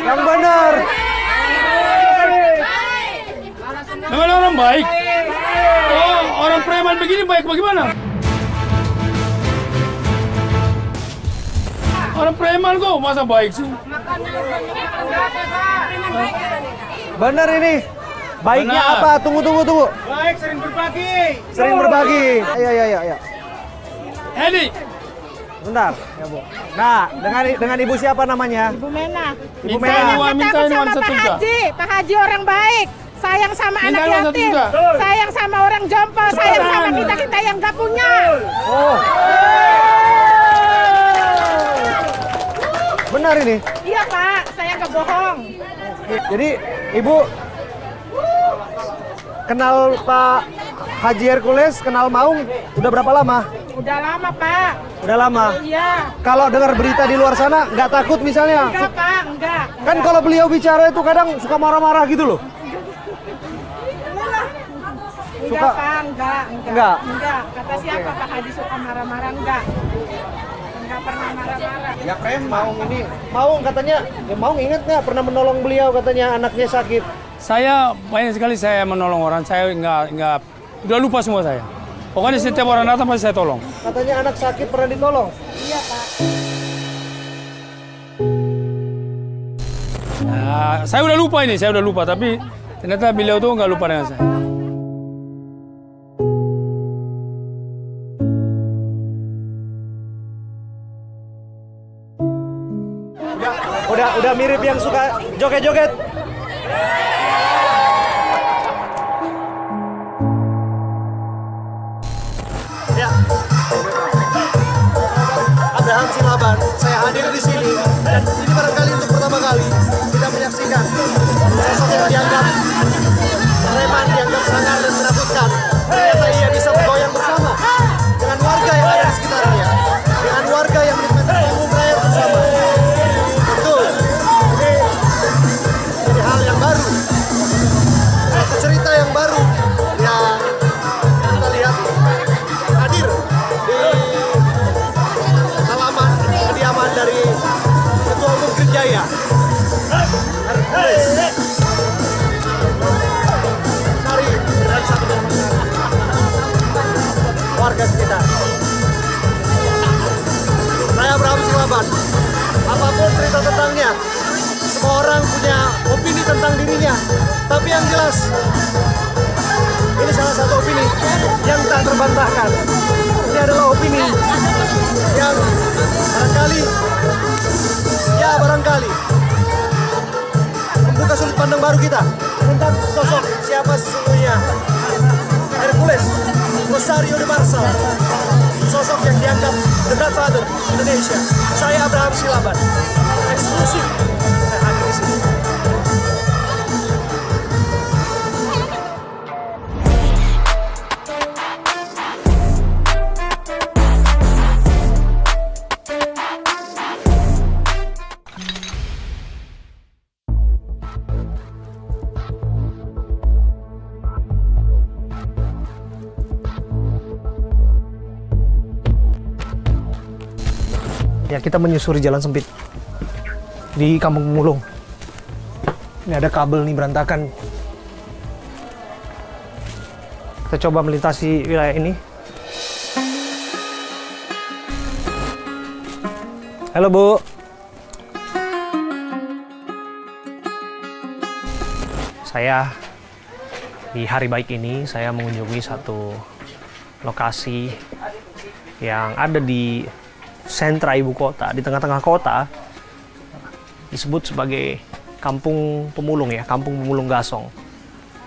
Yang benar. Memang orang baik. Oh, orang preman begini baik bagaimana? Orang preman kok masa baik sih? Benar ini. Baiknya Benar. apa? Tunggu. Baik, sering berbagi. Sering berbagi. Ayo. Edi, Bentar, ya Bu. Nah, dengan Ibu siapa namanya? Ibu Mena. Ibu minta Mena. uang, minta Takut uang sama 1 Pak juta. Haji. Pak Haji orang baik. Sayang sama Minta anak uang 1 yatim. juta. Sayang sama orang jompo. Sayang sama kita yang gak punya. Oh. Benar ini. Iya Pak, saya gak bohong. Jadi Ibu kenal Pak Haji Hercules, kenal Maung udah berapa lama? Udah lama Pak. Udah lama. Iya. Kalau dengar berita di luar sana nggak takut misalnya? Enggak Pak, enggak. Kan kalau beliau bicara itu kadang suka marah-marah gitu loh. Enggak Pak, enggak. Enggak? Enggak. Kata siapa Pak Haji suka marah-marah? Enggak. Enggak pernah marah-marah. Ya Maung ini, Maung katanya, ya Maung ingat nggak pernah menolong beliau katanya anaknya sakit. saya banyak sekali saya menolong orang. Saya nggak udah lupa semua saya. Pokoknya setiap orang datang pasti saya tolong. Katanya anak sakit pernah ditolong. Iya Pak. Ya, saya udah lupa tapi ternyata beliau tuh nggak lupa dengan saya. Udah mirip yang suka joget-joget. Ya. Abraham Silaban, saya hadir di sini dan ini barangkali untuk pertama kali kita menyaksikan sosok yang dianggap preman, dianggap sangar dan menakutkan. Ternyata ia bisa bergoyang bersama dengan warga yang ada di sekitarnya, dengan warga yang menikmati panggung rakyat bersama. Tentu ini jadi hal yang baru, satu cerita yang baru yang kita lihat hadir di halaman kediaman dari Ketua Umum Gerjaya Hercules. Mari dengan satu warga sekitar. Saya Abraham Silaban. Apapun cerita tentangnya, semua orang punya opini tentang dirinya. Tapi yang jelas, ini salah satu opini yang tak terbantahkan. Ini adalah opini yang barangkali membuka sudut pandang baru kita tentang sosok siapa sesungguhnya Hercules Rosario de Marsal, sosok yang dianggap the Godfather Indonesia. Saya Abraham Silaban, eksklusif saya hadir di sini. Ya, kita menyusuri jalan sempit di Kampung Pemulung. Ini ada kabel nih berantakan. Kita coba melintasi wilayah ini. Halo Bu. Saya di hari baik ini saya mengunjungi satu lokasi yang ada di sentra ibu kota, di tengah-tengah kota, disebut sebagai Kampung Pemulung ya, Kampung Pemulung Gasong.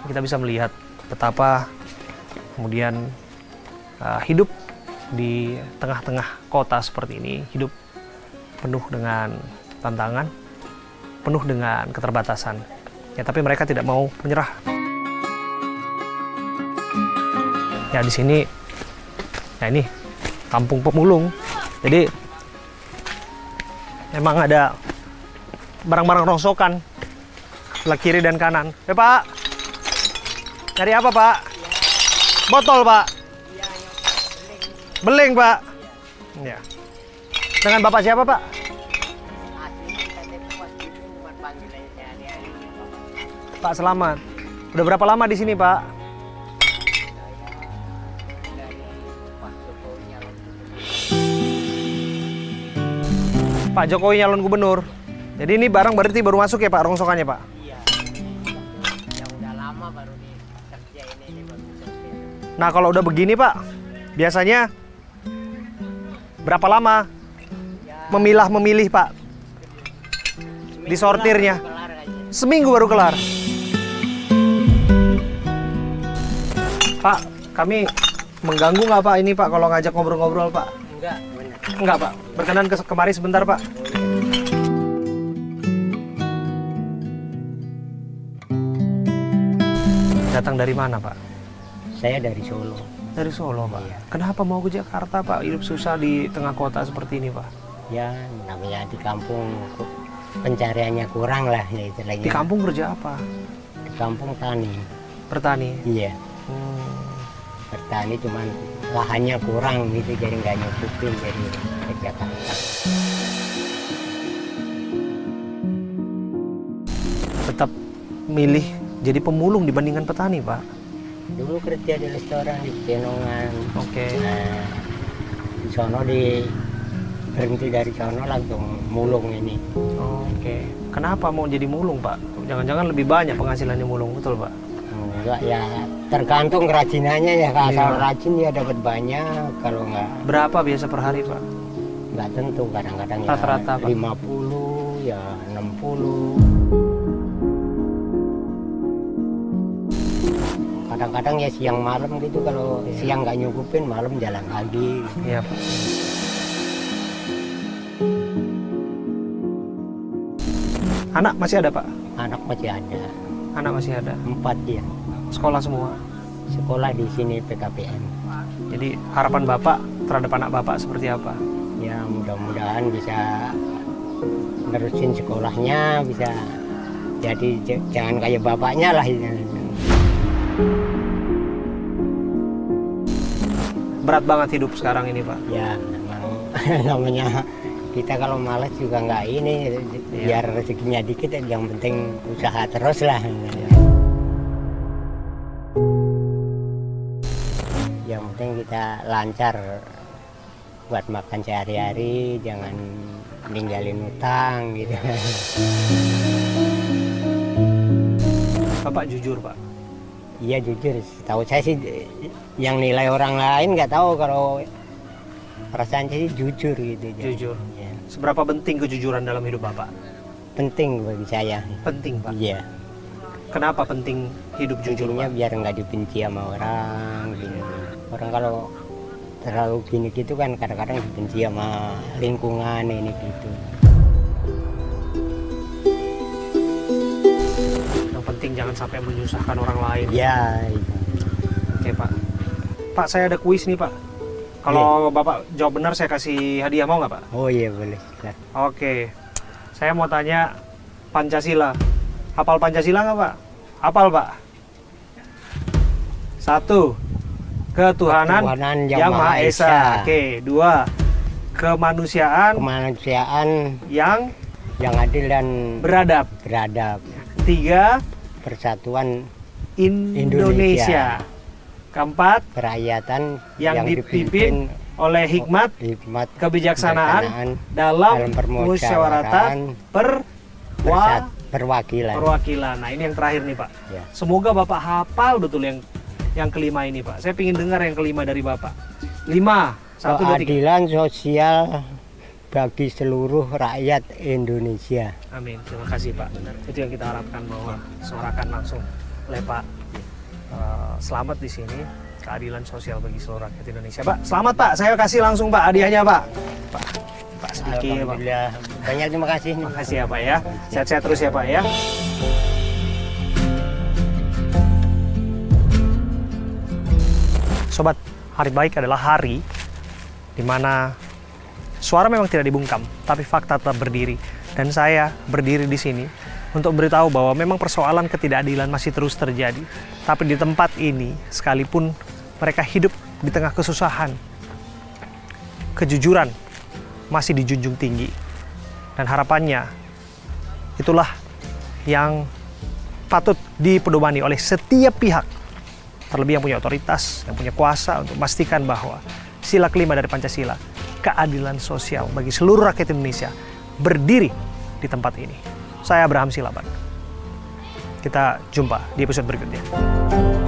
Kita bisa melihat betapa kemudian hidup di tengah-tengah kota seperti ini, hidup penuh dengan tantangan, penuh dengan keterbatasan. Ya, tapi mereka tidak mau menyerah. Ya, di sini, ya ini Kampung Pemulung. Jadi memang ada barang-barang rongsokan sebelah kiri dan kanan. Pak, Cari apa, Pak? Botol, Pak. Beling, Pak. Ya. Dengan Bapak siapa, Pak? Pak Selamat. Udah berapa lama di sini, Pak? Pak Jokowi nyalon gubernur. Jadi ini barang berarti baru masuk ya, Pak, rongsokannya, Pak? Iya. Yang udah lama baru dikerja ini baru dikerja. Nah, kalau udah begini, Pak, biasanya berapa lama memilih, Pak? Disortirnya. Seminggu baru kelar. Pak, kami mengganggu nggak, Pak, ini, Pak, kalau ngajak ngobrol-ngobrol, Pak? Enggak, benar. Enggak, Pak. Berkenan kemari sebentar, Pak. Datang dari mana, Pak? Saya dari Solo. Dari Solo, Pak. Iya. Kenapa mau ke Jakarta, Pak? Hidup susah di tengah kota seperti ini, Pak. Ya, namanya di kampung pencariannya kurang lah ya istilahnya. Di kampung kerja apa? Di kampung tani. Bertani. Iya. Bertani cuman lahannya kurang gitu jadi nggak nyukupin jadi ke Jakarta. Tetap milih jadi pemulung dibandingkan petani, Pak. Dulu kerja di restoran di Pecenongan. Oke. Nah, di sono berhenti dari sono langsung mulung ini. Oke. Kenapa mau jadi mulung, Pak? Jangan-jangan lebih banyak penghasilannya mulung, betul, Pak? Enggak ya, tergantung kerajinannya ya. Kalau Iya. asal rajin ya dapat banyak, kalau enggak Berapa biasa per hari, Pak? nggak tentu. Kadang-kadang ya Rata-rata, Pak? 50 ya 60. Kadang-kadang ya siang malam gitu, kalau siang nggak nyukupin malam jalan lagi. Iya, Pak. Anak masih ada, Pak? Anak masih ada, Anak masih ada. 4 dia. Sekolah semua. Sekolah di sini PKPM. Jadi harapan Bapak terhadap anak Bapak seperti apa? Ya mudah-mudahan bisa nerusin sekolahnya, bisa jadi jangan kayak bapaknya lah. Berat banget hidup sekarang ini, Pak. Ya memang namanya kita kalau malas juga nggak ini, biar rezekinya dikit yang penting usaha terus lah. Yang penting kita lancar buat makan sehari-hari, jangan ninggalin utang gitu. Bapak jujur, Pak. Iya jujur, tahu saya sih yang nilai orang lain nggak tahu, kalau perasaan saya sih jujur gitu. Jujur. Ya. Seberapa penting kejujuran dalam hidup Bapak? Penting bagi saya. Penting, Pak. Iya. Kenapa penting hidup jujur, Jujurnya Pak? biar nggak dibenci sama orang gitu. Orang kalau terlalu gini gitu kan kadang-kadang dibenci sama lingkungan ini gitu. Yang penting jangan sampai menyusahkan orang lain. Ya, itu. Oke, Pak. Pak, saya ada kuis nih, Pak. Kalau Bapak jawab benar, saya kasih hadiah, mau nggak, Pak? Oh iya boleh. Silakan. Oke. Saya mau tanya Pancasila. Hafal Pancasila nggak, Pak? Hafal, Pak? 1. Ketuhanan yang Maha Esa. Oke. 2. Kemanusiaan Kemanusiaan yang adil dan beradab. 3. Persatuan Indonesia. Keempat, kerakyatan yang dipimpin oleh hikmat, kebijaksanaan dalam musyawaratan perwakilan. Nah, ini yang terakhir nih, Pak. Ya. Semoga Bapak hafal betul yang kelima ini, Pak. Saya ingin dengar yang kelima dari Bapak. 5, 1, 2, 3. Keadilan sosial bagi seluruh rakyat Indonesia. Amin. Terima kasih, Pak. Itu yang kita harapkan bahwa suarakan langsung oleh Pak Selamat di sini. Keadilan sosial bagi seluruh rakyat Indonesia. Pak, selamat, Pak. Saya kasih langsung, Pak, hadiahnya, Pak. Pak sedikit, Pak. Alhamdulillah. Banyak terima kasih. Terima kasih ya, Pak ya. Sehat-sehat terus ya, Pak ya. Sobat, hari baik adalah hari di mana suara memang tidak dibungkam, tapi fakta tetap berdiri. Dan saya berdiri di sini untuk beritahu bahwa memang persoalan ketidakadilan masih terus terjadi. Tapi di tempat ini, sekalipun mereka hidup di tengah kesusahan, kejujuran masih dijunjung tinggi. Dan harapannya, itulah yang patut dipedomani oleh setiap pihak, terlebih yang punya otoritas, yang punya kuasa untuk memastikan bahwa sila kelima dari Pancasila, keadilan sosial bagi seluruh rakyat Indonesia, berdiri di tempat ini. Saya Abraham Silaban. Kita jumpa di episode berikutnya.